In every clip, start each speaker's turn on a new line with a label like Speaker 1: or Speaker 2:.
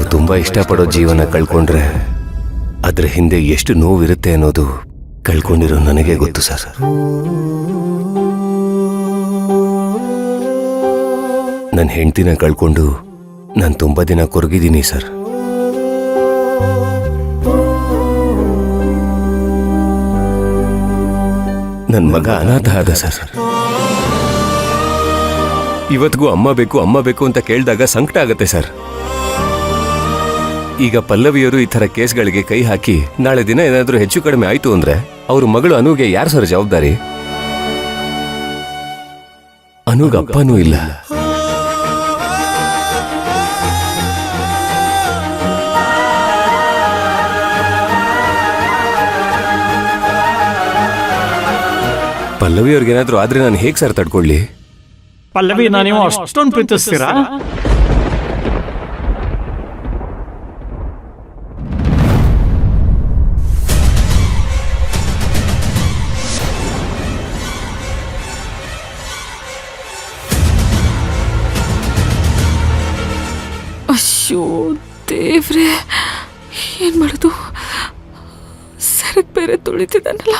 Speaker 1: ನಾವು ತುಂಬಾ ಇಷ್ಟಪಡೋ ಜೀವನ ಕಳ್ಕೊಂಡ್ರೆ ಅದ್ರ ಹಿಂದೆ ಎಷ್ಟು ನೋವಿರುತ್ತೆ ಅನ್ನೋದು ಕಳ್ಕೊಂಡಿರೋ ನನಗೆ ಗೊತ್ತು ಸರ್. ನನ್ನ ಹೆಂಡತಿನ ಕಳ್ಕೊಂಡು ನಾನು ತುಂಬಾ ದಿನ ಕೊರಗಿದ್ದೀನಿ ಸರ್. ನನ್ನ ಮಗ ಅನಾಥ ಆದ ಸರ್. ಇವತ್ತಿಗೂ ಅಮ್ಮ ಬೇಕು ಅಂತ ಕೇಳಿದಾಗ ಸಂಕಟ ಆಗತ್ತೆ ಸರ್. ಈಗ ಪಲ್ಲವಿಯವರು ಈ ಥರ ಕೇಸ್ಗಳಿಗೆ ಕೈ ಹಾಕಿ ನಾಳೆ ದಿನ ಏನಾದರೂ ಹೆಚ್ಚು ಕಡಿಮೆ ಆಯ್ತು ಅಂದ್ರೆ ಅವ್ರ ಮಗಳು ಅನುಗೆ ಯಾರು ಸರ್ ಜವಾಬ್ದಾರಿ? ಅನುಗ ಅಪ್ಪನೂ ಇಲ್ಲ. ಪಲ್ಲವಿಯವ್ರಿಗೇನಾದ್ರೂ ಆದ್ರೆ ನಾನು ಹೇಗೆ ಸರ್ ತಡ್ಕೊಳ್ಳಿ?
Speaker 2: ಪಲ್ಲವಿ ನೀವು ಅಷ್ಟೊಂದು ಪ್ರೀತಿಸ್ತೀರಾ?
Speaker 3: ಅಯ್ಯೋ ದೇವ್ರೆ, ಏನ್ ಮಾಡೋದು? ಸರಕ್ ಬೇರೆ ತುಳಿತಿದ್ದಾನಲ್ಲ.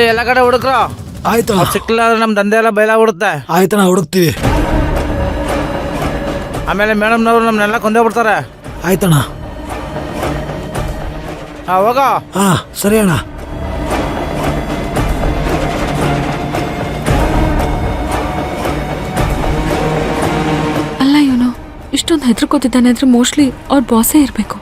Speaker 4: ಎಲ್ಲ ಕಡೆ ಹುಡುಕ್ರ.
Speaker 5: ಆಯ್ತಾ?
Speaker 4: ಸಿಕ್ಕಿಲ್ಲ ನಮ್ ದಂಧೆ ಎಲ್ಲ ಬಯಲ ಹುಡುತ್ತೆ.
Speaker 5: ಆಯ್ತಣ್ಣ, ಹುಡುಕ್ತೀವಿ.
Speaker 4: ಆಮೇಲೆ ಮೇಡಮ್ನವ್ರು ನಮ್ನೆಲ್ಲ ಕೊಂದೇ ಬಿಡ್ತಾರೆ.
Speaker 5: ಆಯ್ತಣ್ಣ.
Speaker 4: ಹೋಗ.
Speaker 5: ಹಾ ಸರಿ ಅಣ್ಣ.
Speaker 3: ಅಲ್ಲ, ಇವನು ಇಷ್ಟೊಂದು ಹೆದರ್ಕೋತಿದ್ದಾನೆ ಅಂದ್ರೆ ಮೋಸ್ಟ್ಲಿ ಅವ್ರ ಬಾಸೇ ಇರಬೇಕು.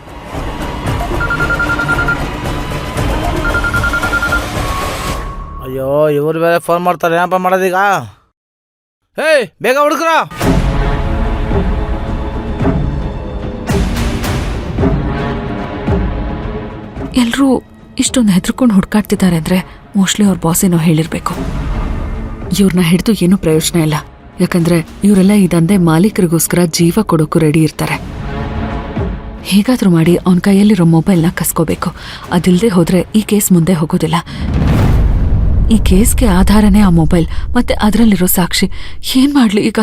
Speaker 4: ಅಯ್ಯೋ, ಇವ್ರು ಬೇರೆ ಫೋನ್ ಮಾಡ್ತಾರೆ. ಏನಪ್ಪ ಮಾಡೋದೀಗ? ಬೇಗ ಹುಡುಕ್ರ.
Speaker 3: ಎಲ್ರೂ ಇಷ್ಟೊಂದು ಹೆದರ್ಕೊಂಡು ಹುಡ್ಕಾಡ್ತಿದ್ದಾರೆ ಅಂದ್ರೆ ಮೋಸ್ಟ್ಲಿ ಅವ್ರ ಬಾಸ್ ಏನೋ ಹೇಳಿರ್ಬೇಕು. ಇವ್ರನ್ನ ಹಿಡಿದು ಏನೂ ಪ್ರಯೋಜನ ಇಲ್ಲ. ಯಾಕಂದ್ರೆ ಇವರೆಲ್ಲ ಈ ದಂಧೆ ಮಾಲೀಕರಿಗೋಸ್ಕರ ಜೀವ ಕೊಡೋಕು ರೆಡಿ ಇರ್ತಾರೆ. ಹೇಗಾದ್ರೂ ಮಾಡಿ ಅವನ ಕೈಯಲ್ಲಿರೋ ಮೊಬೈಲ್ನ ಕಸ್ಕೋಬೇಕು. ಅದಿಲ್ಲದೆ ಹೋದ್ರೆ ಈ ಕೇಸ್ ಮುಂದೆ ಹೋಗೋದಿಲ್ಲ. ಈ ಕೇಸ್ಗೆ ಆಧಾರನೇ ಆ ಮೊಬೈಲ್ ಮತ್ತೆ ಅದರಲ್ಲಿರೋ ಸಾಕ್ಷಿ. ಏನ್ ಮಾಡ್ಲಿ ಈಗ?